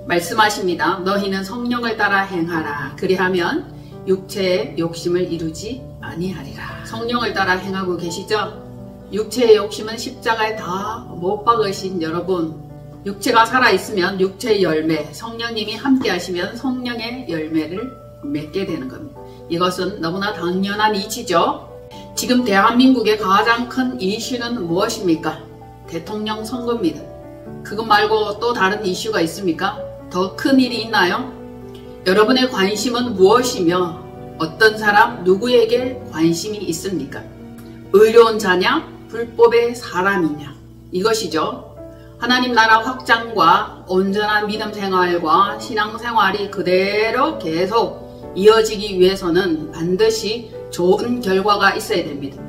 말씀하십니다. 너희는 성령을 따라 행하라. 그리하면 육체의 욕심을 이루지 아니하리라. 성령을 따라 행하고 계시죠? 육체의 욕심은 십자가에 다 못 박으신 여러분, 육체가 살아있으면 육체의 열매, 성령님이 함께 하시면 성령의 열매를 맺게 되는 겁니다. 이것은 너무나 당연한 이치죠. 지금 대한민국의 가장 큰 이슈는 무엇입니까? 대통령 선거입니다. 그것 말고 또 다른 이슈가 있습니까? 더 큰 일이 있나요? 여러분의 관심은 무엇이며 어떤 사람 누구에게 관심이 있습니까? 의로운 자냐? 불법의 사람이냐? 이것이죠. 하나님 나라 확장과 온전한 믿음 생활과 신앙 생활이 그대로 계속 이어지기 위해서는 반드시 좋은 결과가 있어야 됩니다.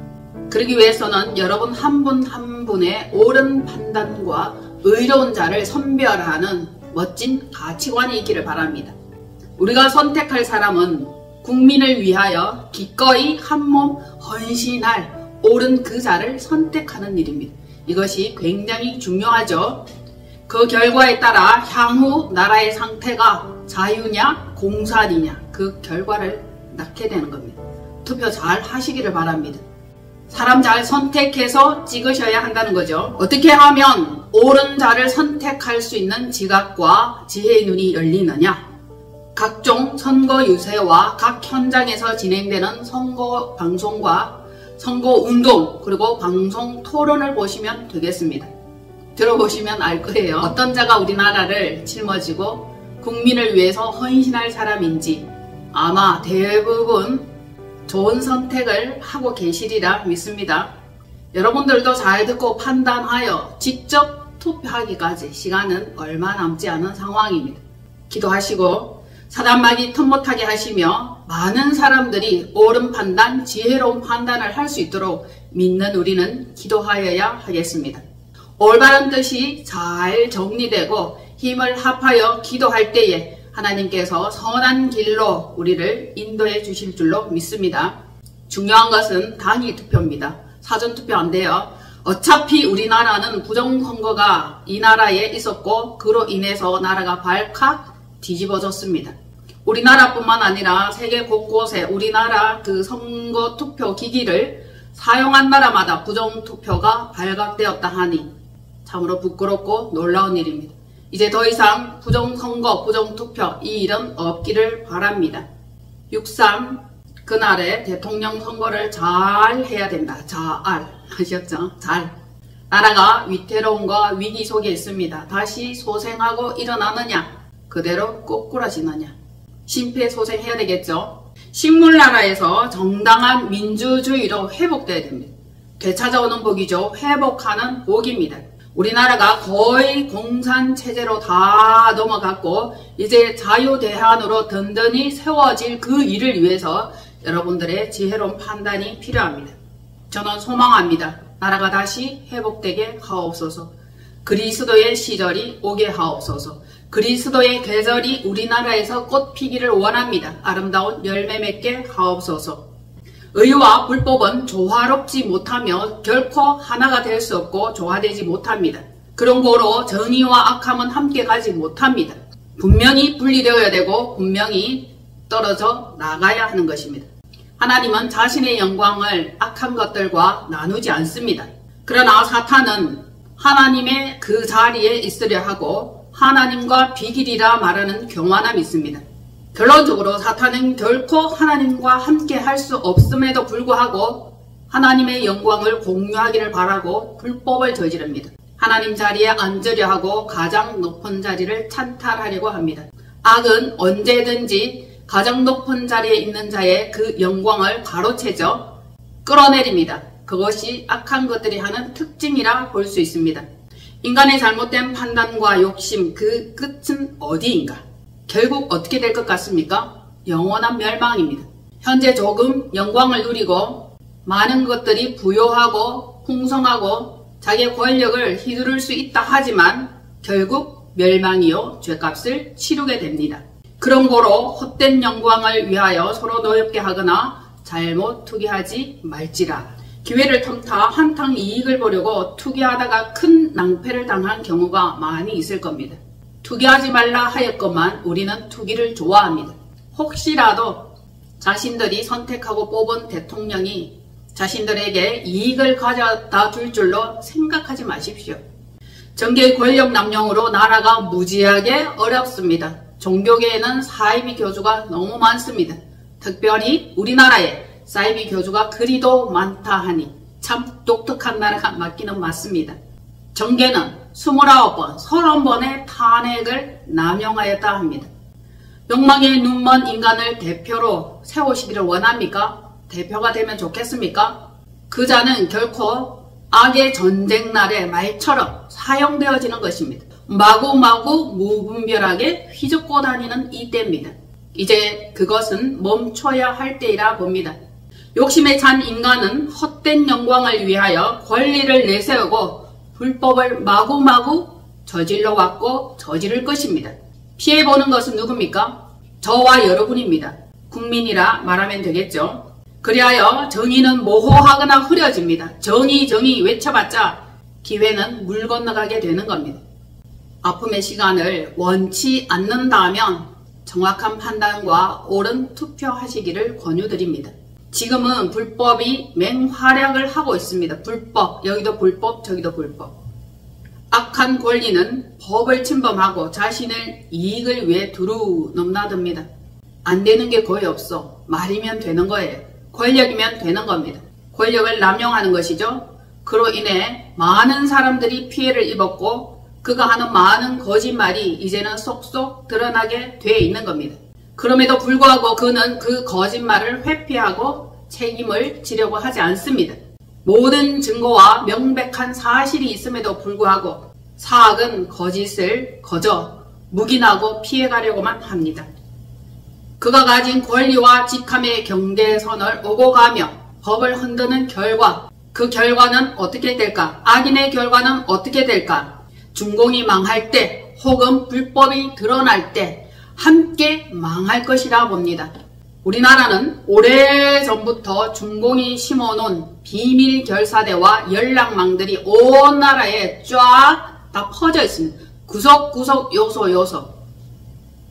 그러기 위해서는 여러분 한 분 한 분의 옳은 판단과 의로운 자를 선별하는 멋진 가치관이 있기를 바랍니다. 우리가 선택할 사람은 국민을 위하여 기꺼이 한몸 헌신할 옳은 그 자를 선택하는 일입니다. 이것이 굉장히 중요하죠. 그 결과에 따라 향후 나라의 상태가 자유냐 공산이냐 그 결과를 낳게 되는 겁니다. 투표 잘 하시기를 바랍니다. 사람 잘 선택해서 찍으셔야 한다는 거죠. 어떻게 하면 옳은 자를 선택할 수 있는 지각과 지혜의 눈이 열리느냐? 각종 선거 유세와 각 현장에서 진행되는 선거 방송과 선거 운동 그리고 방송 토론을 보시면 되겠습니다. 들어보시면 알 거예요. 어떤 자가 우리나라를 짊어지고 국민을 위해서 헌신할 사람인지 아마 대부분 좋은 선택을 하고 계시리라 믿습니다. 여러분들도 잘 듣고 판단하여 직접 투표하기까지 시간은 얼마 남지 않은 상황입니다. 기도하시고 사단마귀 틈 못하게 하시며 많은 사람들이 옳은 판단, 지혜로운 판단을 할 수 있도록 믿는 우리는 기도하여야 하겠습니다. 올바른 뜻이 잘 정리되고 힘을 합하여 기도할 때에 하나님께서 선한 길로 우리를 인도해 주실 줄로 믿습니다. 중요한 것은 단위 투표입니다. 사전 투표 안 돼요. 어차피 우리나라는 부정선거가 이 나라에 있었고 그로 인해서 나라가 발칵 뒤집어졌습니다. 우리나라뿐만 아니라 세계 곳곳에 우리나라 그 선거 투표 기기를 사용한 나라마다 부정투표가 발각되었다 하니 참으로 부끄럽고 놀라운 일입니다. 이제 더 이상 부정선거, 부정투표 이 일은 없기를 바랍니다. 6.3 그날에 대통령 선거를 잘 해야 된다. 잘 하셨죠? 잘. 나라가 위태로움과 위기 속에 있습니다. 다시 소생하고 일어나느냐? 그대로 꼬꾸라지느냐? 심폐소생해야 되겠죠. 식물나라에서 정당한 민주주의로 회복돼야 됩니다. 되찾아오는 복이죠. 회복하는 복입니다. 우리나라가 거의 공산체제로 다 넘어갔고 이제 자유대한으로 든든히 세워질 그 일을 위해서 여러분들의 지혜로운 판단이 필요합니다. 저는 소망합니다. 나라가 다시 회복되게 하옵소서. 그리스도의 시절이 오게 하옵소서. 그리스도의 계절이 우리나라에서 꽃 피기를 원합니다. 아름다운 열매 맺게 하옵소서. 의와 불법은 조화롭지 못하며 결코 하나가 될 수 없고 조화되지 못합니다. 그런 고로 정의와 악함은 함께 가지 못합니다. 분명히 분리되어야 되고 분명히 떨어져 나가야 하는 것입니다. 하나님은 자신의 영광을 악한 것들과 나누지 않습니다. 그러나 사탄은 하나님의 그 자리에 있으려 하고 하나님과 비길이라 말하는 교만함이 있습니다. 결론적으로 사탄은 결코 하나님과 함께 할 수 없음에도 불구하고 하나님의 영광을 공유하기를 바라고 불법을 저지릅니다. 하나님 자리에 앉으려 하고 가장 높은 자리를 찬탈하려고 합니다. 악은 언제든지 가장 높은 자리에 있는 자의 그 영광을 가로채죠. 끌어내립니다. 그것이 악한 것들이 하는 특징이라 볼 수 있습니다. 인간의 잘못된 판단과 욕심 그 끝은 어디인가? 결국 어떻게 될 것 같습니까? 영원한 멸망입니다. 현재 조금 영광을 누리고 많은 것들이 부요하고 풍성하고 자기의 권력을 휘두를 수 있다 하지만 결국 멸망이요 죄값을 치르게 됩니다. 그런 고로 헛된 영광을 위하여 서로 노엽게 하거나 잘못 투기하지 말지라. 기회를 틈타 한탕 이익을 보려고 투기하다가 큰 낭패를 당한 경우가 많이 있을 겁니다. 투기하지 말라 하였건만 우리는 투기를 좋아합니다. 혹시라도 자신들이 선택하고 뽑은 대통령이 자신들에게 이익을 가져다 줄 줄로 생각하지 마십시오. 정계의 권력 남용으로 나라가 무지하게 어렵습니다. 종교계에는 사이비 교주가 너무 많습니다. 특별히 우리나라에 사이비 교주가 그리도 많다 하니 참 독특한 나라가 맞기는 맞습니다. 정계는 29번, 30번의 탄핵을 남용하였다 합니다. 욕망의 눈먼 인간을 대표로 세우시기를 원합니까? 대표가 되면 좋겠습니까? 그 자는 결코 악의 전쟁날의 말처럼 사용되어지는 것입니다. 마구마구 무분별하게 휘젓고 다니는 이때입니다. 이제 그것은 멈춰야 할 때이라 봅니다. 욕심에 찬 인간은 헛된 영광을 위하여 권리를 내세우고 불법을 마구마구 저질러 왔고 저지를 것입니다. 피해보는 것은 누굽니까? 저와 여러분입니다. 국민이라 말하면 되겠죠. 그리하여 정의는 모호하거나 흐려집니다. 정의 정의 외쳐봤자 기회는 물 건너가게 되는 겁니다. 아픔의 시간을 원치 않는다면 정확한 판단과 옳은 투표하시기를 권유드립니다. 지금은 불법이 맹활약을 하고 있습니다. 불법, 여기도 불법, 저기도 불법. 악한 권리는 법을 침범하고 자신의 이익을 위해 두루 넘나듭니다. 안 되는 게 거의 없어. 말이면 되는 거예요. 권력이면 되는 겁니다. 권력을 남용하는 것이죠. 그로 인해 많은 사람들이 피해를 입었고 그가 하는 많은 거짓말이 이제는 쏙쏙 드러나게 돼 있는 겁니다. 그럼에도 불구하고 그는 그 거짓말을 회피하고 책임을 지려고 하지 않습니다. 모든 증거와 명백한 사실이 있음에도 불구하고 사악은 거짓을 거저 묵인하고 피해가려고만 합니다. 그가 가진 권리와 직함의 경계선을 오고 가며 법을 흔드는 결과, 그 결과는 어떻게 될까? 악인의 결과는 어떻게 될까? 중공이 망할 때 혹은 불법이 드러날 때 함께 망할 것이라 봅니다. 우리나라는 오래전부터 중공이 심어놓은 비밀 결사대와 연락망들이 온 나라에 쫙 다 퍼져 있습니다. 구석구석 요소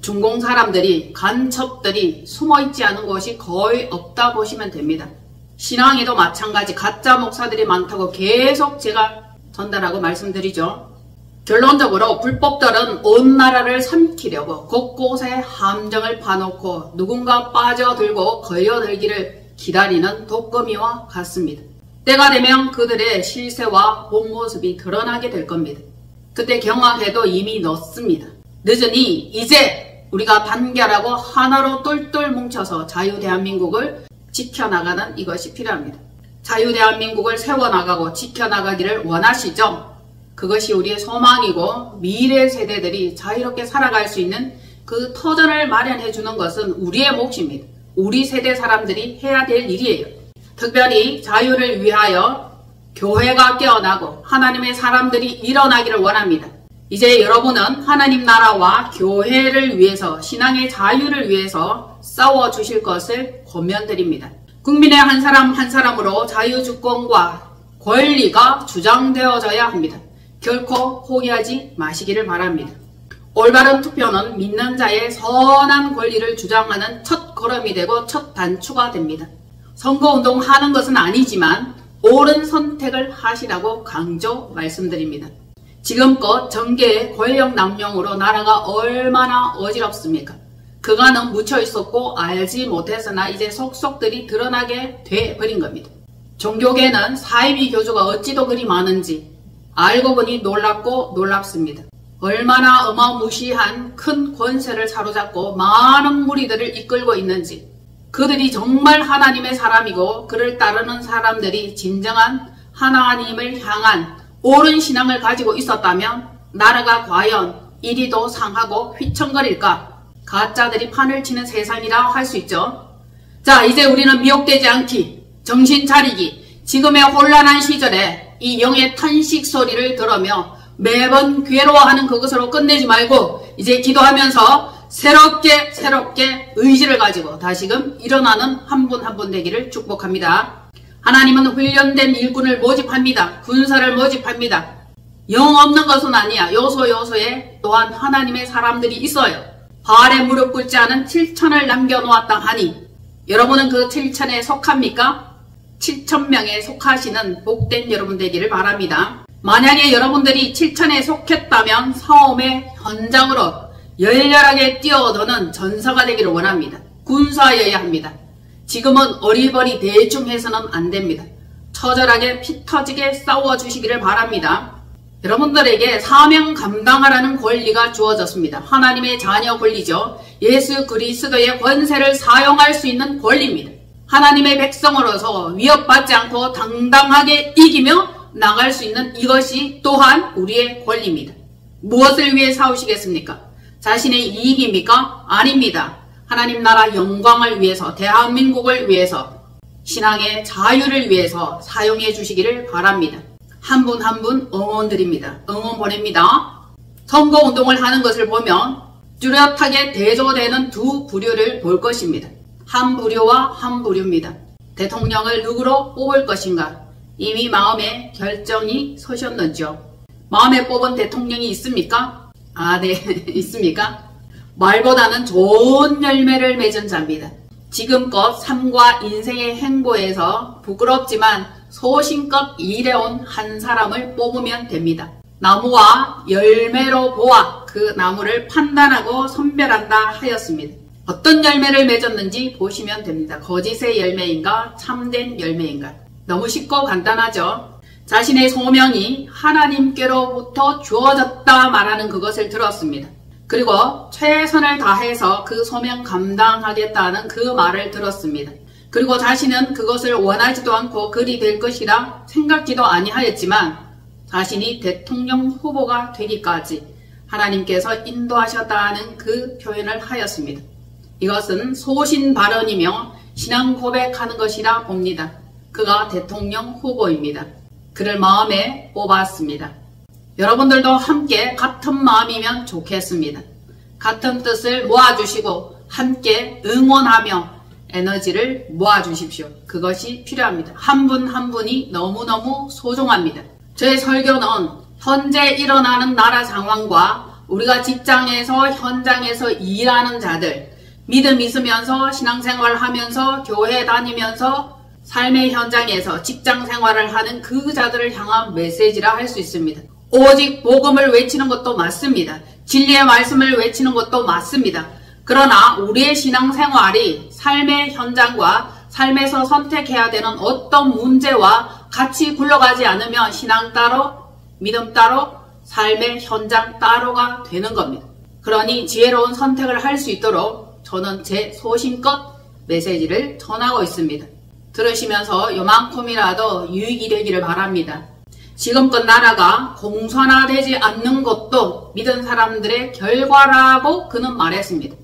중공 사람들이 간첩들이 숨어있지 않은 곳이 거의 없다 보시면 됩니다. 신앙에도 마찬가지 가짜 목사들이 많다고 계속 제가 전달하고 말씀드리죠. 결론적으로 불법들은 온 나라를 삼키려고 곳곳에 함정을 파놓고 누군가 빠져들고 걸려들기를 기다리는 독거미와 같습니다. 때가 되면 그들의 실세와 본 모습이 드러나게 될 겁니다. 그때 경악해도 이미 늦습니다. 늦으니 이제 우리가 단결하고 하나로 똘똘 뭉쳐서 자유대한민국을 지켜나가는 이것이 필요합니다. 자유대한민국을 세워나가고 지켜나가기를 원하시죠? 그것이 우리의 소망이고 미래 세대들이 자유롭게 살아갈 수 있는 그 터전을 마련해 주는 것은 우리의 몫입니다. 우리 세대 사람들이 해야 될 일이에요. 특별히 자유를 위하여 교회가 깨어나고 하나님의 사람들이 일어나기를 원합니다. 이제 여러분은 하나님 나라와 교회를 위해서 신앙의 자유를 위해서 싸워주실 것을 권면드립니다. 국민의 한 사람 한 사람으로 자유주권과 권리가 주장되어져야 합니다. 결코 포기하지 마시기를 바랍니다. 올바른 투표는 믿는 자의 선한 권리를 주장하는 첫 걸음이 되고 첫 단추가 됩니다. 선거운동 하는 것은 아니지만 옳은 선택을 하시라고 강조 말씀드립니다. 지금껏 정계의 권력 남용으로 나라가 얼마나 어지럽습니까? 그간은 묻혀있었고 알지 못해서나 이제 속속들이 드러나게 돼버린 겁니다. 종교계는 사이비 교주가 어찌도 그리 많은지 알고 보니 놀랍고 놀랍습니다. 얼마나 어마무시한 큰 권세를 사로잡고 많은 무리들을 이끌고 있는지, 그들이 정말 하나님의 사람이고 그를 따르는 사람들이 진정한 하나님을 향한 옳은 신앙을 가지고 있었다면 나라가 과연 이리도 상하고 휘청거릴까? 가짜들이 판을 치는 세상이라 할 수 있죠. 자, 이제 우리는 미혹되지 않기, 정신 차리기, 지금의 혼란한 시절에 이 영의 탄식 소리를 들으며 매번 괴로워하는 그것으로 끝내지 말고 이제 기도하면서 새롭게 의지를 가지고 다시금 일어나는 한 분 한 분 되기를 축복합니다. 하나님은 훈련된 일꾼을 모집합니다. 군사를 모집합니다. 영 없는 것은 아니야. 요소요소에 또한 하나님의 사람들이 있어요. 바알에 무릎 꿇지 않은 7천을 남겨놓았다 하니 여러분은 그 7천에 속합니까? 7천명에 속하시는 복된 여러분 되기를 바랍니다. 만약에 여러분들이 7천에 속했다면 싸움의 현장으로 열렬하게 뛰어드는 전사가 되기를 원합니다. 군사여야 합니다. 지금은 어리버리 대충 해서는 안 됩니다. 처절하게 피 터지게 싸워주시기를 바랍니다. 여러분들에게 사명 감당하라는 권리가 주어졌습니다. 하나님의 자녀 권리죠. 예수 그리스도의 권세를 사용할 수 있는 권리입니다. 하나님의 백성으로서 위협받지 않고 당당하게 이기며 나갈 수 있는 이것이 또한 우리의 권리입니다. 무엇을 위해 싸우시겠습니까? 자신의 이익입니까? 아닙니다. 하나님 나라 영광을 위해서, 대한민국을 위해서, 신앙의 자유를 위해서 사용해 주시기를 바랍니다. 한 분 한 분 응원 드립니다. 응원 보냅니다. 선거운동을 하는 것을 보면 뚜렷하게 대조되는 두 부류를 볼 것입니다. 한 부류와 한 부류입니다. 대통령을 누구로 뽑을 것인가? 이미 마음에 결정이 서셨는지요? 마음에 뽑은 대통령이 있습니까? 아, 네. 있습니까? 말보다는 좋은 열매를 맺은 자입니다. 지금껏 삶과 인생의 행보에서 부끄럽지만 소신껏 일해온 한 사람을 뽑으면 됩니다. 나무와 열매로 보아 그 나무를 판단하고 선별한다 하였습니다. 어떤 열매를 맺었는지 보시면 됩니다. 거짓의 열매인가 참된 열매인가. 너무 쉽고 간단하죠. 자신의 소명이 하나님께로부터 주어졌다 말하는 그것을 들었습니다. 그리고 최선을 다해서 그 소명 감당하겠다는 그 말을 들었습니다. 그리고 자신은 그것을 원하지도 않고 그리 될 것이라 생각지도 아니하였지만 자신이 대통령 후보가 되기까지 하나님께서 인도하셨다는 그 표현을 하였습니다. 이것은 소신 발언이며 신앙 고백하는 것이라 봅니다. 그가 대통령 후보입니다. 그를 마음에 뽑았습니다. 여러분들도 함께 같은 마음이면 좋겠습니다. 같은 뜻을 모아주시고 함께 응원하며 에너지를 모아주십시오. 그것이 필요합니다. 한 분 한 분이 너무너무 소중합니다. 저의 설교는 현재 일어나는 나라 상황과 우리가 직장에서 현장에서 일하는 자들, 믿음 있으면서 신앙생활을 하면서 교회 다니면서 삶의 현장에서 직장 생활을 하는 그 자들을 향한 메시지라 할 수 있습니다. 오직 복음을 외치는 것도 맞습니다. 진리의 말씀을 외치는 것도 맞습니다. 그러나 우리의 신앙생활이 삶의 현장과 삶에서 선택해야 되는 어떤 문제와 같이 굴러가지 않으면 신앙 따로, 믿음 따로, 삶의 현장 따로가 되는 겁니다. 그러니 지혜로운 선택을 할 수 있도록 저는 제 소신껏 메시지를 전하고 있습니다. 들으시면서 요만큼이라도 유익이 되기를 바랍니다. 지금껏 나라가 공산화되지 않는 것도 믿은 사람들의 결과라고 그는 말했습니다.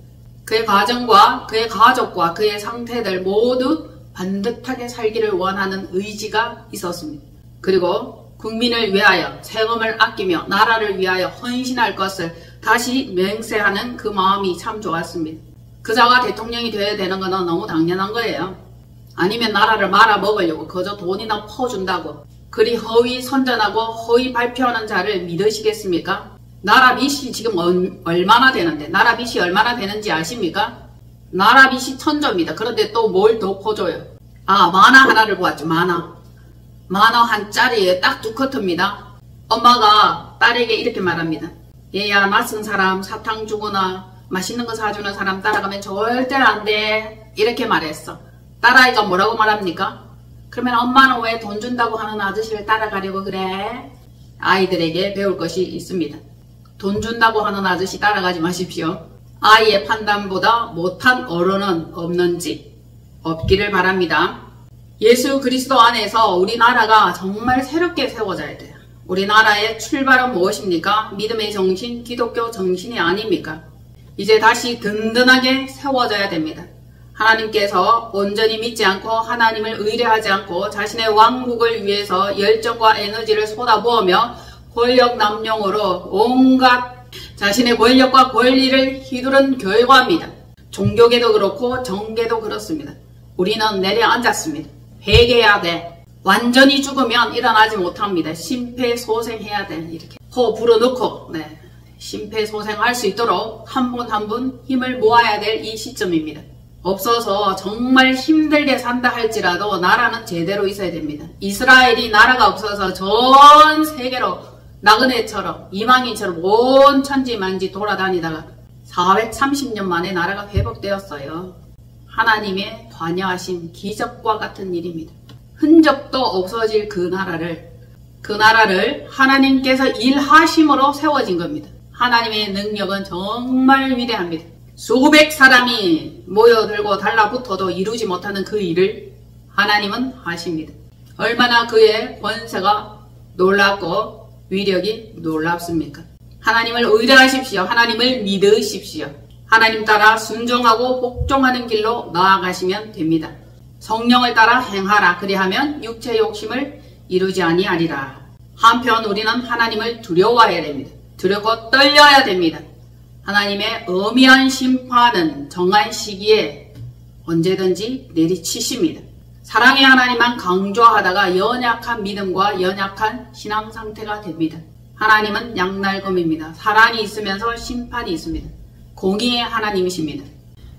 그의 가정과 그의 가족과 그의 상태들 모두 반듯하게 살기를 원하는 의지가 있었습니다. 그리고 국민을 위하여 세금을 아끼며 나라를 위하여 헌신할 것을 다시 맹세하는 그 마음이 참 좋았습니다. 그자가 대통령이 되어야 되는 것은 너무 당연한 거예요. 아니면 나라를 말아먹으려고 그저 돈이나 퍼준다고 그리 허위 선전하고 허위 발표하는 자를 믿으시겠습니까? 나라 빚이 지금 얼마나 되는데 나라 빚이 얼마나 되는지 아십니까? 나라 빚이 1000조입니다. 그런데 또 뭘 더 퍼줘요? 아, 만화 하나를 보았죠. 만화 한 짜리에 딱 2커트입니다. 엄마가 딸에게 이렇게 말합니다. 얘야, 낯선 사람 사탕 주거나 맛있는 거 사주는 사람 따라가면 절대 안 돼. 이렇게 말했어. 딸아이가 뭐라고 말합니까? 그러면 엄마는 왜 돈 준다고 하는 아저씨를 따라가려고 그래? 아이들에게 배울 것이 있습니다. 돈 준다고 하는 아저씨 따라가지 마십시오. 아이의 판단보다 못한 어른은 없는지 없기를 바랍니다. 예수 그리스도 안에서 우리나라가 정말 새롭게 세워져야 돼요. 우리나라의 출발은 무엇입니까? 믿음의 정신, 기독교 정신이 아닙니까? 이제 다시 든든하게 세워져야 됩니다. 하나님께서 온전히 믿지 않고 하나님을 의뢰하지 않고 자신의 왕국을 위해서 열정과 에너지를 쏟아부으며 권력 남용으로 온갖 자신의 권력과 권리를 휘두른 결과입니다. 종교계도 그렇고 정계도 그렇습니다. 우리는 내려앉았습니다. 회개해야 돼. 완전히 죽으면 일어나지 못합니다. 심폐소생해야 돼. 이렇게 호 불어넣고 심폐소생할 수 있도록 한 분 한 분 힘을 모아야 될 이 시점입니다. 없어서 정말 힘들게 산다 할지라도 나라는 제대로 있어야 됩니다. 이스라엘이 나라가 없어서 전 세계로 나그네처럼 이방인처럼 온 천지만지 돌아다니다가 430년 만에 나라가 회복되었어요. 하나님의 관여하신 기적과 같은 일입니다. 흔적도 없어질 그 나라를 하나님께서 일하심으로 세워진 겁니다. 하나님의 능력은 정말 위대합니다. 수백 사람이 모여들고 달라붙어도 이루지 못하는 그 일을 하나님은 하십니다. 얼마나 그의 권세가 놀랍고 위력이 놀랍습니까? 하나님을 의뢰하십시오. 하나님을 믿으십시오. 하나님 따라 순종하고 복종하는 길로 나아가시면 됩니다. 성령을 따라 행하라. 그리하면 육체의 욕심을 이루지 아니하리라. 한편 우리는 하나님을 두려워해야 됩니다. 두렵고 떨려야 됩니다. 하나님의 엄미한 심판은 정한 시기에 언제든지 내리치십니다. 사랑의 하나님만 강조하다가 연약한 믿음과 연약한 신앙 상태가 됩니다. 하나님은 양날검입니다. 사랑이 있으면서 심판이 있습니다. 공의의 하나님이십니다.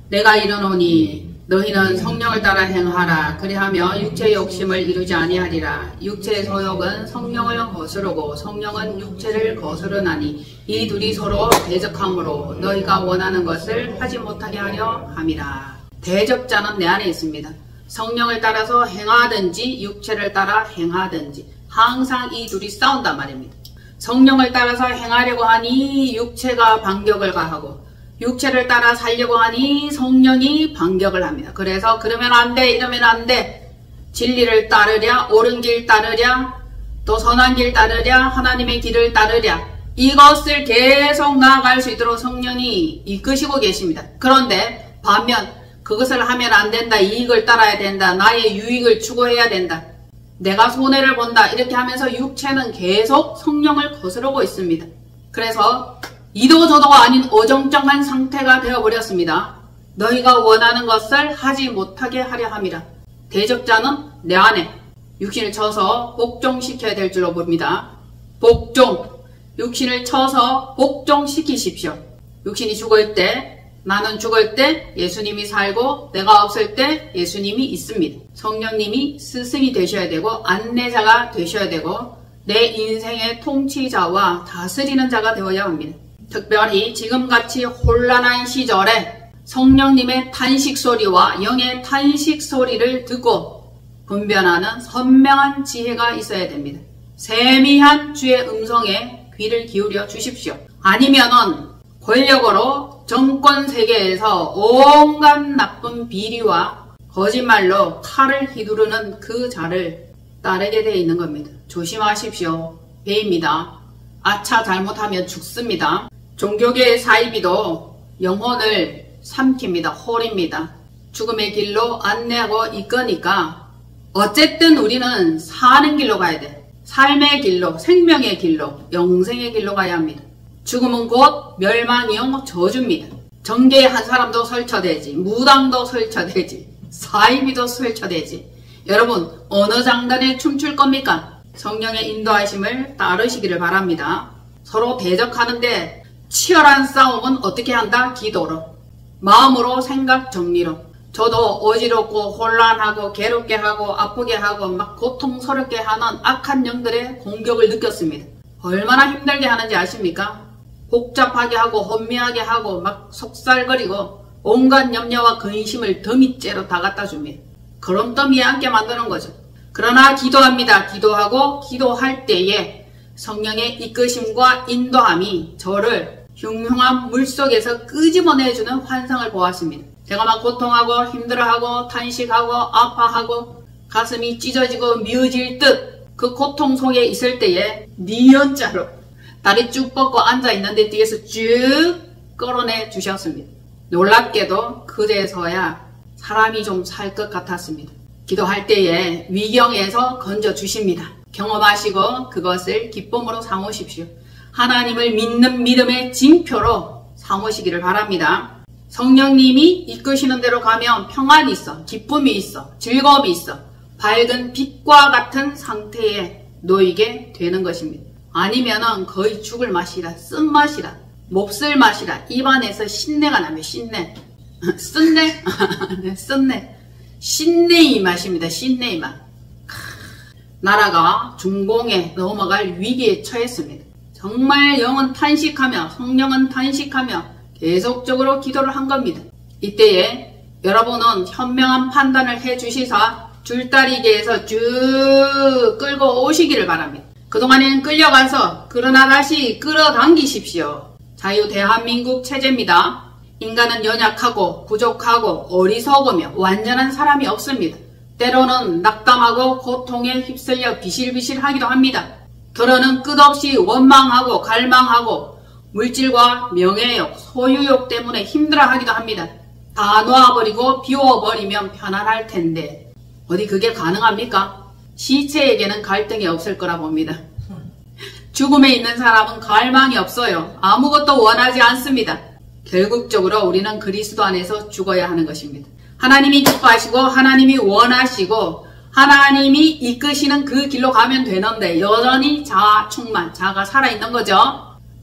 내가 이르노니 너희는 성령을 따라 행하라. 그리하며 육체의 욕심을 이루지 아니하리라. 육체의 소욕은 성령을 거스르고 성령은 육체를 거스르나니 이 둘이 서로 대적함으로 너희가 원하는 것을 하지 못하게 하려 함이라. 대적자는 내 안에 있습니다. 성령을 따라서 행하든지 육체를 따라 행하든지 항상 이 둘이 싸운단 말입니다. 성령을 따라서 행하려고 하니 육체가 반격을 가하고 육체를 따라 살려고 하니 성령이 반격을 합니다. 그래서 그러면 안 돼, 이러면 안 돼. 진리를 따르랴, 옳은 길 따르랴, 또 선한 길 따르랴, 하나님의 길을 따르랴. 이것을 계속 나아갈 수 있도록 성령이 이끄시고 계십니다. 그런데 반면 그것을 하면 안 된다, 이익을 따라야 된다, 나의 유익을 추구해야 된다, 내가 손해를 본다, 이렇게 하면서 육체는 계속 성령을 거스르고 있습니다. 그래서 이도저도가 아닌 어정쩡한 상태가 되어버렸습니다. 너희가 원하는 것을 하지 못하게 하려 함이라. 대적자는 내 안에 육신을 쳐서 복종시켜야 될 줄로 봅니다. 복종, 육신을 쳐서 복종시키십시오. 육신이 죽을 때, 나는 죽을 때 예수님이 살고 내가 없을 때 예수님이 있습니다. 성령님이 스승이 되셔야 되고 안내자가 되셔야 되고 내 인생의 통치자와 다스리는 자가 되어야 합니다. 특별히 지금같이 혼란한 시절에 성령님의 탄식소리와 영의 탄식소리를 듣고 분별하는 선명한 지혜가 있어야 됩니다. 세미한 주의 음성에 귀를 기울여 주십시오. 아니면은 권력으로 정권 세계에서 온갖 나쁜 비리와 거짓말로 칼을 휘두르는 그 자를 따르게 되어 있는 겁니다. 조심하십시오. 배입니다. 아차 잘못하면 죽습니다. 종교계의 사이비도 영혼을 삼킵니다. 홀입니다. 죽음의 길로 안내하고 이끄니까 어쨌든 우리는 사는 길로 가야 돼. 삶의 길로, 생명의 길로, 영생의 길로 가야 합니다. 죽음은 곧 멸망이요 저주입니다. 정계에 한 사람도 설쳐되지, 무당도 설쳐되지, 사이비도 설쳐되지. 여러분 어느 장단에 춤출 겁니까? 성령의 인도하심을 따르시기를 바랍니다. 서로 대적하는데 치열한 싸움은 어떻게 한다? 기도로, 마음으로, 생각 정리로. 저도 어지럽고 혼란하고 괴롭게 하고 아프게 하고 막 고통스럽게 하는 악한 영들의 공격을 느꼈습니다. 얼마나 힘들게 하는지 아십니까? 복잡하게 하고 혼미하게 하고 막 속살거리고 온갖 염려와 근심을 더미째로 다 갖다 줍니다. 그럼 더미에 앉게 만드는 거죠. 그러나 기도합니다. 기도하고 기도할 때에 성령의 이끄심과 인도함이 저를 흉흉한 물속에서 끄집어내주는 환상을 보았습니다. 제가 막 고통하고 힘들어하고 탄식하고 아파하고 가슴이 찢어지고 미어질 듯 그 고통 속에 있을 때에 니은자로 다리 쭉 뻗고 앉아있는데 뒤에서 쭉 끌어내 주셨습니다. 놀랍게도 그제서야 사람이 좀 살 것 같았습니다. 기도할 때에 위경에서 건져주십니다. 경험하시고 그것을 기쁨으로 삼으십시오. 하나님을 믿는 믿음의 징표로 삼으시기를 바랍니다. 성령님이 이끄시는 대로 가면 평안이 있어, 기쁨이 있어, 즐거움이 있어, 밝은 빛과 같은 상태에 놓이게 되는 것입니다. 아니면은 거의 죽을 맛이라, 쓴맛이라, 몹쓸 맛이라, 입안에서 신내가 나면 신내. 쓴내? 네, 쓴내. 신내의 맛입니다. 신내의 맛. 나라가 중공에 넘어갈 위기에 처했습니다. 정말 영은 탄식하며 성령은 탄식하며 계속적으로 기도를 한 겁니다. 이때에 여러분은 현명한 판단을 해주시사 줄다리기에서 쭉 끌고 오시기를 바랍니다. 그동안에는 끌려가서 그러나 다시 끌어당기십시오. 자유 대한민국 체제입니다. 인간은 연약하고 부족하고 어리석으며 완전한 사람이 없습니다. 때로는 낙담하고 고통에 휩쓸려 비실비실하기도 합니다. 결혼은 끝없이 원망하고 갈망하고 물질과 명예욕, 소유욕 때문에 힘들어하기도 합니다. 다 놓아버리고 비워버리면 편안할 텐데 어디 그게 가능합니까? 시체에게는 갈등이 없을 거라 봅니다. 죽음에 있는 사람은 갈망이 없어요. 아무것도 원하지 않습니다. 결국적으로 우리는 그리스도 안에서 죽어야 하는 것입니다. 하나님이 기뻐하시고 하나님이 원하시고 하나님이 이끄시는 그 길로 가면 되는데 여전히 자아 충만, 자아가 살아있는 거죠.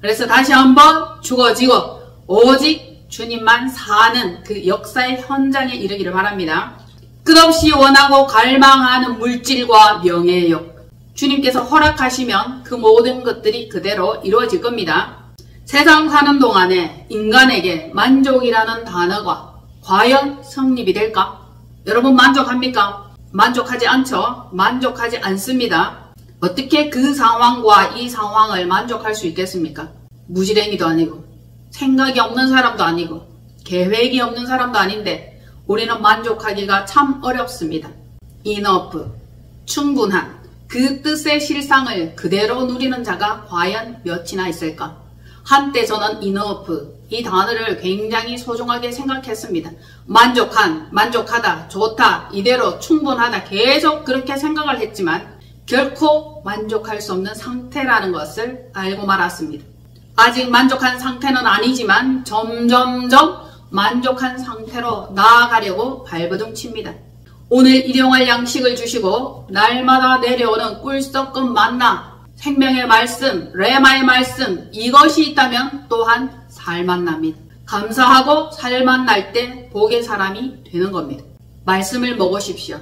그래서 다시 한번 죽어지고 오직 주님만 사는 그 역사의 현장에 이르기를 바랍니다. 끝없이 원하고 갈망하는 물질과 명예욕, 주님께서 허락하시면 그 모든 것들이 그대로 이루어질 겁니다. 세상 사는 동안에 인간에게 만족이라는 단어가 과연 성립이 될까? 여러분 만족합니까? 만족하지 않죠? 만족하지 않습니다. 어떻게 그 상황과 이 상황을 만족할 수 있겠습니까? 무지랭이도 아니고 생각이 없는 사람도 아니고 계획이 없는 사람도 아닌데 우리는 만족하기가 참 어렵습니다. enough, 충분한 그 뜻의 실상을 그대로 누리는 자가 과연 몇이나 있을까? 한때 저는 enough 이 단어를 굉장히 소중하게 생각했습니다. 만족한, 만족하다, 좋다, 이대로 충분하다 계속 그렇게 생각을 했지만 결코 만족할 수 없는 상태라는 것을 알고 말았습니다. 아직 만족한 상태는 아니지만 점점점 만족한 상태로 나아가려고 발버둥칩니다. 오늘 일용할 양식을 주시고 날마다 내려오는 꿀 섞은 만나, 생명의 말씀, 레마의 말씀, 이것이 있다면 또한 살만 납니다. 감사하고 살만 날 때 복의 사람이 되는 겁니다. 말씀을 먹으십시오.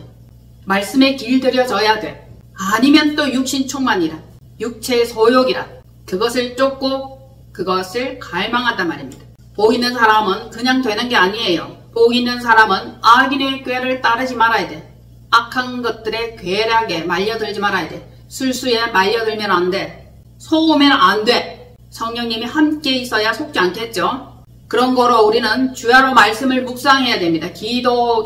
말씀에 길들여져야 돼. 아니면 또 육신 충만이라, 육체의 소욕이라 그것을 쫓고 그것을 갈망한단 말입니다. 복 있는 사람은 그냥 되는 게 아니에요. 복 있는 사람은 악인의 꾀를 따르지 말아야 돼. 악한 것들의 괴락에 말려들지 말아야 돼. 술수에 말려들면 안 돼. 속으면 안 돼. 성령님이 함께 있어야 속지 않겠죠. 그런 거로 우리는 주야로 말씀을 묵상해야 됩니다. 기도,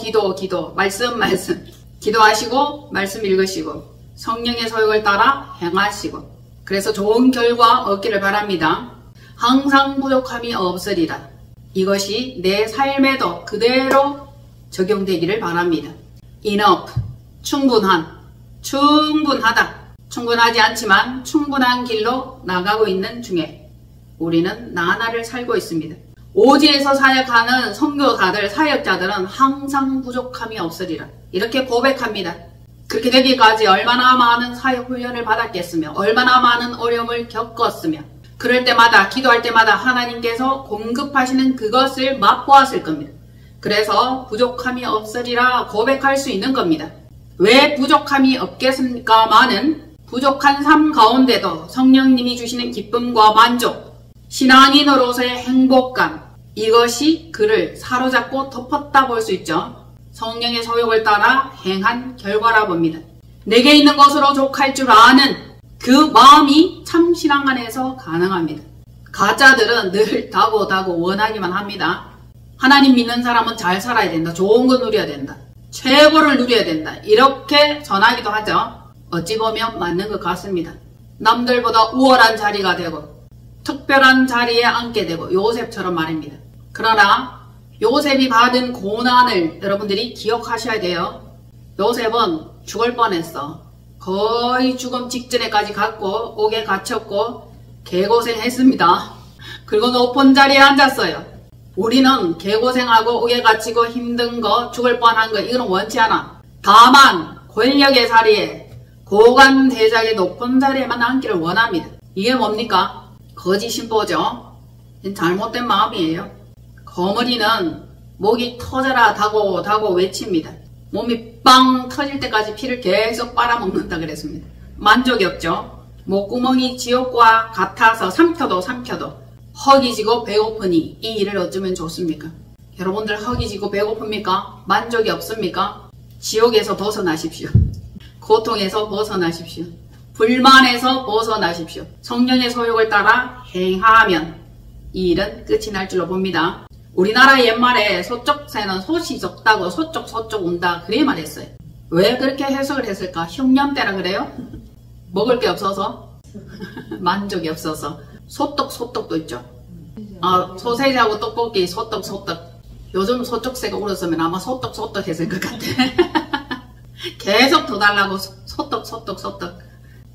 말씀. 기도하시고 말씀 읽으시고 성령의 소욕을 따라 행하시고 그래서 좋은 결과 얻기를 바랍니다. 항상 부족함이 없으리라. 이것이 내 삶에도 그대로 적용되기를 바랍니다. enough, 충분한, 충분하다. 충분하지 않지만 충분한 길로 나가고 있는 중에 우리는 나날을 살고 있습니다. 오지에서 사역하는 선교사들, 사역자들은 항상 부족함이 없으리라. 이렇게 고백합니다. 그렇게 되기까지 얼마나 많은 사역 훈련을 받았겠으며 얼마나 많은 어려움을 겪었으며 그럴 때마다 기도할 때마다 하나님께서 공급하시는 그것을 맛보았을 겁니다. 그래서 부족함이 없으리라 고백할 수 있는 겁니다. 왜 부족함이 없겠습니까마는 부족한 삶 가운데도 성령님이 주시는 기쁨과 만족, 신앙인으로서의 행복감, 이것이 그를 사로잡고 덮었다 볼 수 있죠. 성령의 소욕을 따라 행한 결과라 봅니다. 내게 있는 것으로 족할 줄 아는 그 마음이 참 신앙 안에서 가능합니다. 가짜들은 늘 다고 원하기만 합니다. 하나님 믿는 사람은 잘 살아야 된다. 좋은 거 누려야 된다. 최고를 누려야 된다. 이렇게 전하기도 하죠. 어찌 보면 맞는 것 같습니다. 남들보다 우월한 자리가 되고 특별한 자리에 앉게 되고 요셉처럼 말입니다. 그러나 요셉이 받은 고난을 여러분들이 기억하셔야 돼요. 요셉은 죽을 뻔했어. 거의 죽음 직전에까지 갔고 옥에 갇혔고 개고생했습니다. 그리고 높은 자리에 앉았어요. 우리는 개고생하고 옥에 갇히고 힘든 거 죽을 뻔한 거 이건 원치 않아. 다만 권력의 자리에 고관 대작의 높은 자리에만 앉기를 원합니다. 이게 뭡니까? 거짓 신보죠. 잘못된 마음이에요. 거머리는 목이 터져라 다고 외칩니다. 몸이 빵 터질 때까지 피를 계속 빨아먹는다 그랬습니다. 만족이 없죠. 목구멍이 지옥과 같아서 삼켜도 허기지고 배고프니 이 일을 어쩌면 좋습니까? 여러분들 허기지고 배고픕니까? 만족이 없습니까? 지옥에서 벗어나십시오. 고통에서 벗어나십시오. 불만에서 벗어나십시오. 성령의 소욕을 따라 행하면 이 일은 끝이 날 줄로 봅니다. 우리나라 옛말에 소쩍새는 솥이 적다고 소쩍 운다 그래 말했어요. 왜 그렇게 해석을 했을까? 흉년 때라 그래요? 먹을 게 없어서? 만족이 없어서. 소떡도 있죠. 소세지하고 떡볶이 소떡. 요즘 소쩍새가 울었으면 아마 소떡 했을 것 같아. 계속 더 달라고 소떡.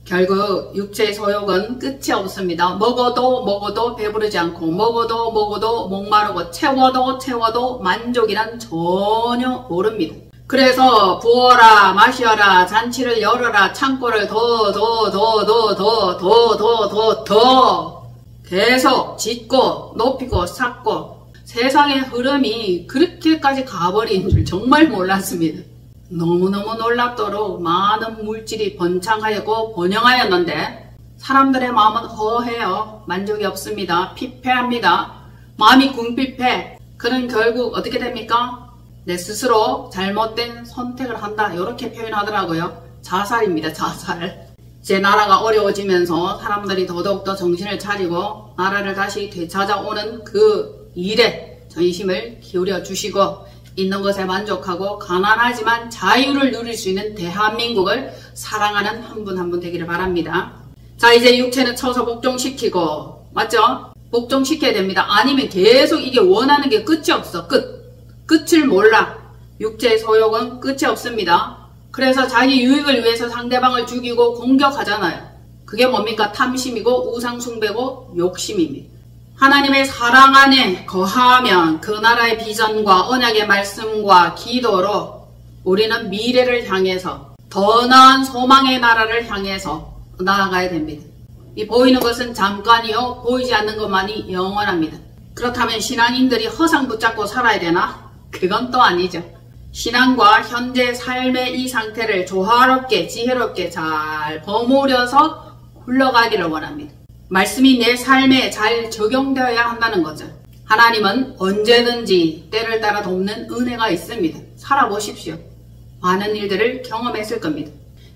결국 육체의 소욕은 끝이 없습니다. 먹어도 배부르지 않고 먹어도 목마르고 채워도 만족이란 전혀 모릅니다. 그래서 부어라 마셔라 잔치를 열어라 창고를 더 계속 짓고 높이고 쌓고 세상의 흐름이 그렇게까지 가버린 줄 정말 몰랐습니다. 너무너무 놀랍도록 많은 물질이 번창하였고 번영하였는데 사람들의 마음은 허해요. 만족이 없습니다. 피폐합니다. 마음이 궁핍해. 그는 결국 어떻게 됩니까? 내 스스로 잘못된 선택을 한다. 이렇게 표현하더라고요. 자살입니다. 자살. 제 나라가 어려워지면서 사람들이 더더욱더 정신을 차리고 나라를 다시 되찾아오는 그 일에 전심을 기울여 주시고 있는 것에 만족하고 가난하지만 자유를 누릴 수 있는 대한민국을 사랑하는 한 분 한 분 되기를 바랍니다. 자, 이제 육체는 쳐서 복종시키고 맞죠? 복종시켜야 됩니다. 아니면 계속 이게 원하는 게 끝이 없어. 끝을 몰라. 육체의 소욕은 끝이 없습니다. 그래서 자기 유익을 위해서 상대방을 죽이고 공격하잖아요. 그게 뭡니까? 탐심이고 우상숭배고 욕심입니다. 하나님의 사랑 안에 거하면 그 나라의 비전과 언약의 말씀과 기도로 우리는 미래를 향해서 더 나은 소망의 나라를 향해서 나아가야 됩니다. 이 보이는 것은 잠깐이요 보이지 않는 것만이 영원합니다. 그렇다면 신앙인들이 허상 붙잡고 살아야 되나? 그건 또 아니죠. 신앙과 현재 삶의 이 상태를 조화롭게 지혜롭게 잘 버무려서 굴러가기를 원합니다. 말씀이 내 삶에 잘 적용되어야 한다는 거죠. 하나님은 언제든지 때를 따라 돕는 은혜가 있습니다. 살아보십시오. 많은 일들을 경험했을 겁니다.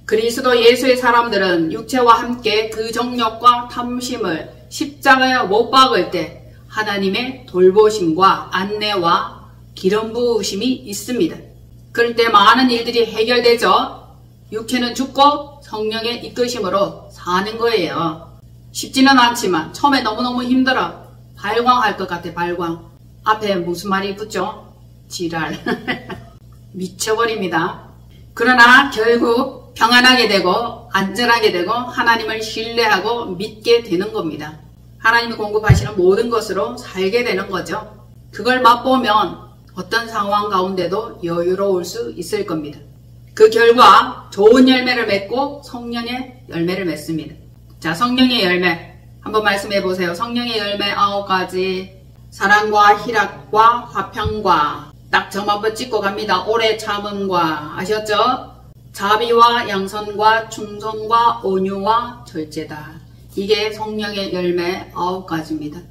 그리스도 예수의 사람들은 육체와 함께 그 정욕과 탐심을 십자가에 못 박을 때 하나님의 돌보심과 안내와 기름 부으심이 있습니다. 그럴 때 많은 일들이 해결되죠. 육체는 죽고 성령의 이끄심으로 사는 거예요. 쉽지는 않지만 처음에 너무너무 힘들어. 발광할 것 같아. 발광. 앞에 무슨 말이 붙죠? 지랄. 미쳐버립니다. 그러나 결국 평안하게 되고 안전하게 되고 하나님을 신뢰하고 믿게 되는 겁니다. 하나님이 공급하시는 모든 것으로 살게 되는 거죠. 그걸 맛보면 어떤 상황 가운데도 여유로울 수 있을 겁니다. 그 결과 좋은 열매를 맺고 성령의 열매를 맺습니다. 자, 성령의 열매 한번 말씀해 보세요. 성령의 열매 9가지. 사랑과 희락과 화평과 딱 점 한번 찍고 갑니다. 오래 참음과 아셨죠? 자비와 양선과 충성과 온유와 절제다. 이게 성령의 열매 9가지입니다.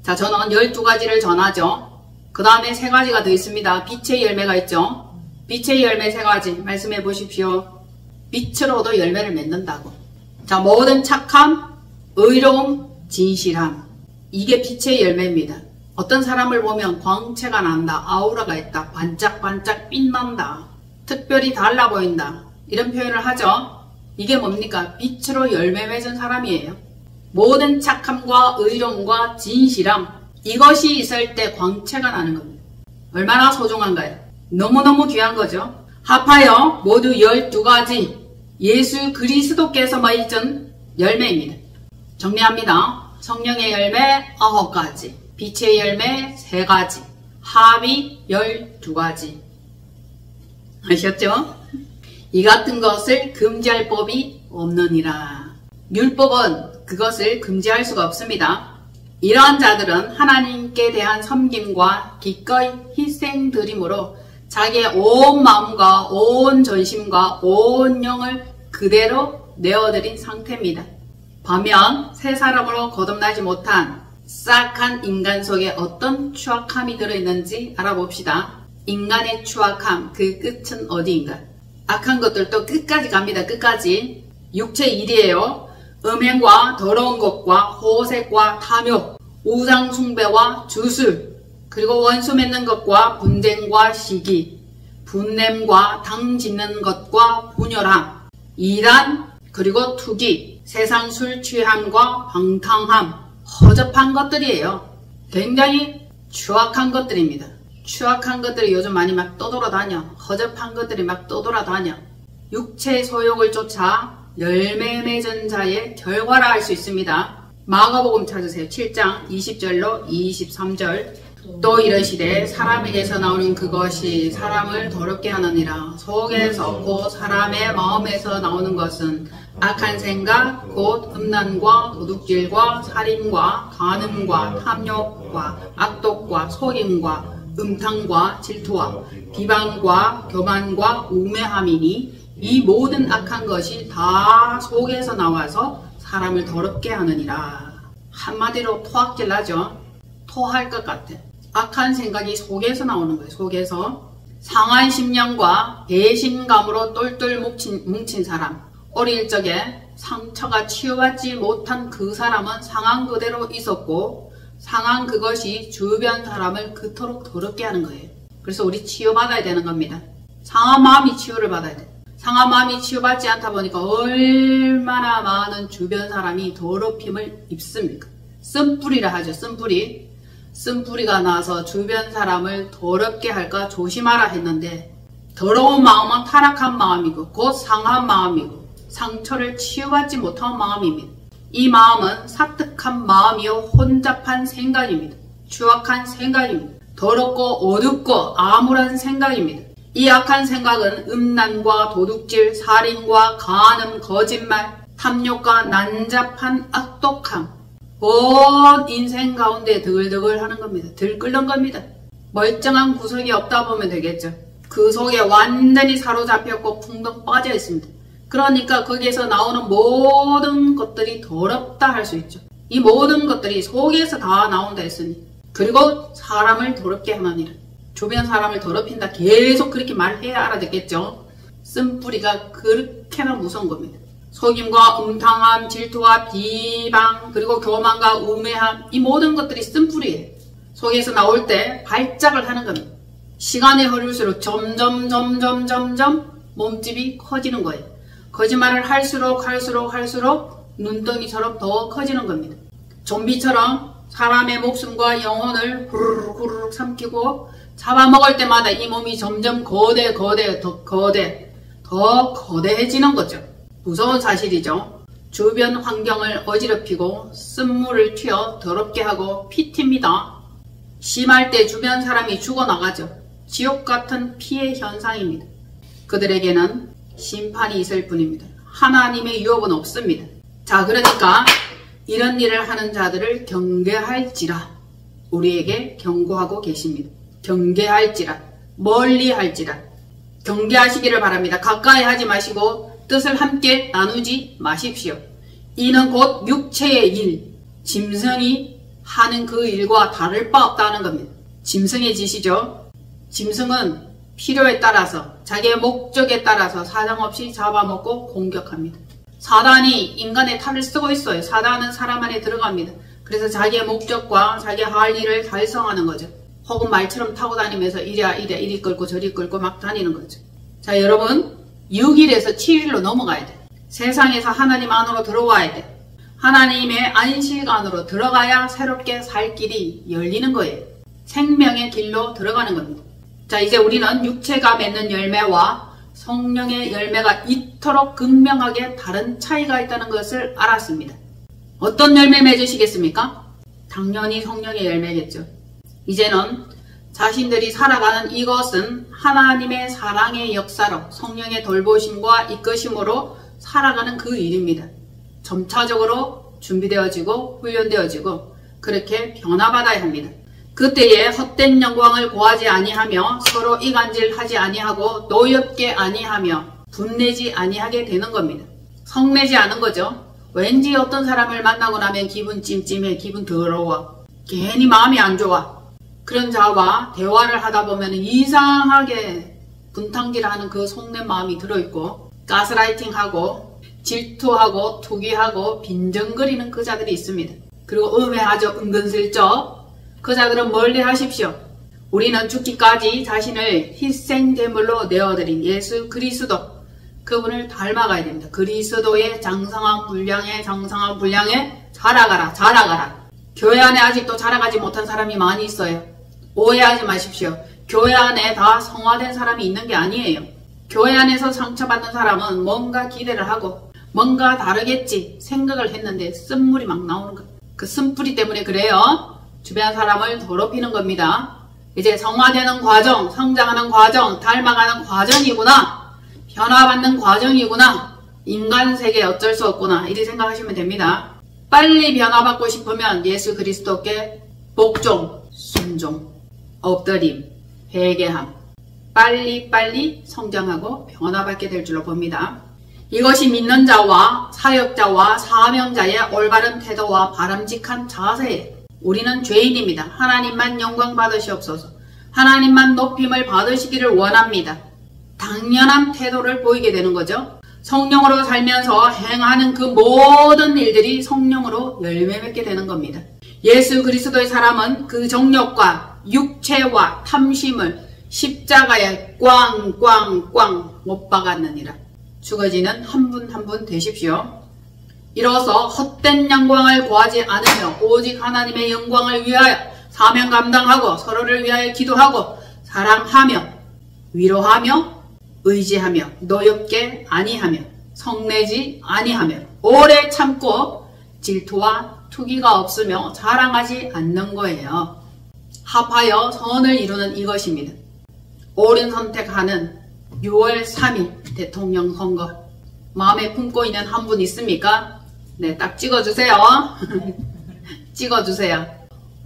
자, 저는 12가지를 전하죠. 그 다음에 3가지가 더 있습니다. 빛의 열매가 있죠. 빛의 열매 3가지 말씀해 보십시오. 빛으로도 열매를 맺는다고. 자, 모든 착함, 의로움, 진실함. 이게 빛의 열매입니다. 어떤 사람을 보면 광채가 난다, 아우라가 있다, 반짝반짝 빛난다, 특별히 달라 보인다. 이런 표현을 하죠. 이게 뭡니까? 빛으로 열매 맺은 사람이에요. 모든 착함과 의로움과 진실함. 이것이 있을 때 광채가 나는 겁니다. 얼마나 소중한가요? 너무너무 귀한 거죠. 합하여 모두 12가지 예수 그리스도께서 맺은 열매입니다. 정리합니다. 성령의 열매 9가지, 빛의 열매 3가지, 합이 12가지. 아셨죠? 이 같은 것을 금지할 법이 없느니라. 율법은 그것을 금지할 수가 없습니다. 이러한 자들은 하나님께 대한 섬김과 기꺼이 희생드림으로 자기의 온 마음과 온 전심과 온 영을 그대로 내어드린 상태입니다. 반면 새 사람으로 거듭나지 못한 싹한 인간 속에 어떤 추악함이 들어있는지 알아봅시다. 인간의 추악함, 그 끝은 어디인가? 악한 것들도 끝까지 갑니다. 끝까지. 육체 일이에요. 음행과 더러운 것과 호색과 탐욕, 우상 숭배와 주술, 그리고 원수 맺는 것과 분쟁과 시기, 분냄과 당 짓는 것과 분열함, 이단, 그리고 투기, 세상 술 취함과 방탕함, 허접한 것들이에요. 굉장히 추악한 것들입니다. 추악한 것들이 요즘 많이 막 떠돌아다녀. 허접한 것들이 막 떠돌아다녀. 육체의 소욕을 쫓아 열매 맺은 자의 결과라 할 수 있습니다. 마가복음 찾으세요. 7장 20절로 23절. 또 이르시되 사람에게서 나오는 그것이 사람을 더럽게 하느니라. 속에서 곧 사람의 마음에서 나오는 것은 악한 생각, 곧 음란과 도둑질과 살인과 간음과 탐욕과 악독과 속임과 음탕과 질투와 비방과 교만과 우매함이니 이 모든 악한 것이 다 속에서 나와서 사람을 더럽게 하느니라. 한마디로 토악질 나죠. 토할 것 같아. 악한 생각이 속에서 나오는 거예요. 속에서. 상한 심령과 배신감으로 똘똘 뭉친 사람. 어릴 적에 상처가 치유받지 못한 그 사람은 상한 그대로 있었고 상한 그것이 주변 사람을 그토록 더럽게 하는 거예요. 그래서 우리 치유받아야 되는 겁니다. 상한 마음이 치유를 받아야 돼. 상한 마음이 치유받지 않다 보니까 얼마나 많은 주변 사람이 더럽힘을 입습니까? 쓴뿌리라 하죠. 쓴뿌리. 쓴뿌리가 나서 주변 사람을 더럽게 할까 조심하라 했는데 더러운 마음은 타락한 마음이고 곧 상한 마음이고 상처를 치유받지 못한 마음입니다. 이 마음은 사특한 마음이요 혼잡한 생각입니다. 추악한 생각입니다. 더럽고 어둡고 암울한 생각입니다. 이 악한 생각은 음란과 도둑질, 살인과 간음, 거짓말, 탐욕과 난잡한 악독함, 온 인생 가운데 드글드글 하는 겁니다. 들끓는 겁니다. 멀쩡한 구석이 없다 보면 되겠죠. 그 속에 완전히 사로잡혔고 쿵덩 빠져 있습니다. 그러니까 거기에서 나오는 모든 것들이 더럽다 할 수 있죠. 이 모든 것들이 속에서 다 나온다 했으니. 그리고 사람을 더럽게 하느니라. 주변 사람을 더럽힌다. 계속 그렇게 말해야 알아듣겠죠. 쓴뿌리가 그렇게나 무서운 겁니다. 속임과 음탕함, 질투와 비방, 그리고 교만과 우매함, 이 모든 것들이 쓴뿌리예요. 속에서 나올 때 발작을 하는 겁니다. 시간이 흐를수록 점점 몸집이 커지는 거예요. 거짓말을 할수록 눈덩이처럼 더 커지는 겁니다. 좀비처럼 사람의 목숨과 영혼을 후루룩 삼키고 잡아먹을 때마다 이 몸이 점점 더 거대해지는 거죠. 무서운 사실이죠. 주변 환경을 어지럽히고 쓴물을 튀어 더럽게 하고 피 튑니다. 심할 때 주변 사람이 죽어나가죠. 지옥 같은 피해 현상입니다. 그들에게는 심판이 있을 뿐입니다. 하나님의 유업은 없습니다. 자, 그러니까 이런 일을 하는 자들을 경계할지라 우리에게 경고하고 계십니다. 경계할지라, 멀리할지라. 경계하시기를 바랍니다. 가까이 하지 마시고 뜻을 함께 나누지 마십시오. 이는 곧 육체의 일, 짐승이 하는 그 일과 다를 바 없다는 겁니다. 짐승해지시죠. 짐승은 필요에 따라서 자기의 목적에 따라서 사정없이 잡아먹고 공격합니다. 사단이 인간의 탈을 쓰고 있어요. 사단은 사람 안에 들어갑니다. 그래서 자기의 목적과 자기 할 일을 달성하는 거죠. 혹은 말처럼 타고 다니면서 이리 끌고 저리 끌고 막 다니는 거죠. 자, 여러분 6일에서 7일로 넘어가야 돼. 세상에서 하나님 안으로 들어와야 돼. 하나님의 안식 안으로 들어가야 새롭게 살 길이 열리는 거예요. 생명의 길로 들어가는 겁니다. 자, 이제 우리는 육체가 맺는 열매와 성령의 열매가 이토록 극명하게 다른 차이가 있다는 것을 알았습니다. 어떤 열매 맺으시겠습니까? 당연히 성령의 열매겠죠. 이제는 자신들이 살아가는 이것은 하나님의 사랑의 역사로 성령의 돌보심과 이끄심으로 살아가는 그 일입니다. 점차적으로 준비되어지고 훈련되어지고 그렇게 변화받아야 합니다. 그때에 헛된 영광을 고하지 아니하며 서로 이간질하지 아니하고 노엽게 아니하며 분내지 아니하게 되는 겁니다. 성내지 않은 거죠. 왠지 어떤 사람을 만나고 나면 기분 찜찜해, 기분 더러워, 괜히 마음이 안 좋아. 그런 자와 대화를 하다 보면 이상하게 분탕질하는 그 속낸 마음이 들어있고 가스라이팅하고 질투하고 투기하고 빈정거리는 그 자들이 있습니다. 그리고 음해하죠. 은근슬쩍. 그 자들은 멀리 하십시오. 우리는 죽기까지 자신을 희생제물로 내어드린 예수 그리스도, 그분을 닮아가야 됩니다. 그리스도의 장성한 분량에 자라가라, 자라가라. 교회 안에 아직도 자라가지 못한 사람이 많이 있어요. 오해하지 마십시오. 교회 안에 다 성화된 사람이 있는 게 아니에요. 교회 안에서 상처받는 사람은 뭔가 기대를 하고 뭔가 다르겠지 생각을 했는데 쓴물이 막 나오는 거예요. 그 쓴뿌리 때문에 그래요. 주변 사람을 더럽히는 겁니다. 이제 성화되는 과정, 성장하는 과정, 닮아가는 과정이구나. 변화받는 과정이구나. 인간 세계 어쩔 수 없구나. 이렇게 생각하시면 됩니다. 빨리 변화받고 싶으면 예수 그리스도께 복종, 순종, 엎드림, 회개함. 빨리빨리 성장하고 변화받게 될 줄로 봅니다. 이것이 믿는 자와 사역자와 사명자의 올바른 태도와 바람직한 자세예요. 우리는 죄인입니다. 하나님만 영광 받으시옵소서. 하나님만 높임을 받으시기를 원합니다. 당연한 태도를 보이게 되는 거죠. 성령으로 살면서 행하는 그 모든 일들이 성령으로 열매 맺게 되는 겁니다. 예수 그리스도의 사람은 그 정욕과 육체와 탐심을 십자가에 꽝꽝꽝 못 박았느니라. 죽어지는 한 분 한 분 되십시오. 이로써 헛된 영광을 구하지 않으며 오직 하나님의 영광을 위하여 사명 감당하고 서로를 위하여 기도하고 사랑하며 위로하며 의지하며 노엽게 아니하며 성내지 아니하며 오래 참고 질투와 투기가 없으며 자랑하지 않는 거예요. 합하여 선을 이루는 이것입니다. 옳은 선택하는 6월 3일 대통령 선거 마음에 품고 있는 한 분 있습니까? 네, 딱 찍어주세요. 찍어주세요.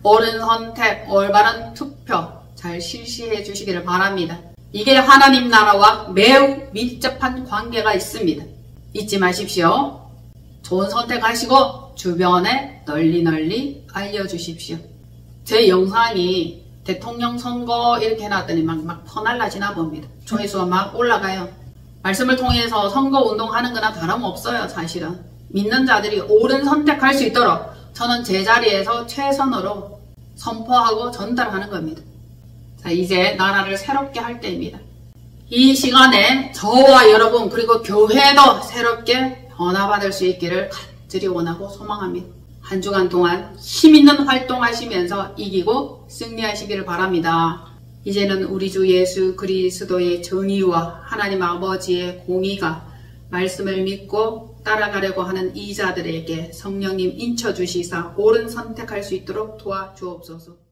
옳은 선택, 올바른 투표 잘 실시해 주시기를 바랍니다. 이게 하나님 나라와 매우 밀접한 관계가 있습니다. 잊지 마십시오. 좋은 선택하시고 주변에 널리 알려주십시오. 제 영상이 대통령 선거 이렇게 해놨더니 막 퍼날라지나 봅니다. 조회수가 막 올라가요. 말씀을 통해서 선거운동하는 거나 다름없어요. 사실은 믿는 자들이 옳은 선택할 수 있도록 저는 제 자리에서 최선으로 선포하고 전달하는 겁니다. 자, 이제 나라를 새롭게 할 때입니다. 이 시간에 저와 여러분 그리고 교회도 새롭게 변화받을 수 있기를 간절히 원하고 소망합니다. 한 주간 동안 힘있는 활동하시면서 이기고 승리하시기를 바랍니다. 이제는 우리 주 예수 그리스도의 정의와 하나님 아버지의 공의가 말씀을 믿고 따라가려고 하는 이 자들에게 성령님 인쳐주시사 옳은 선택할 수 있도록 도와주옵소서.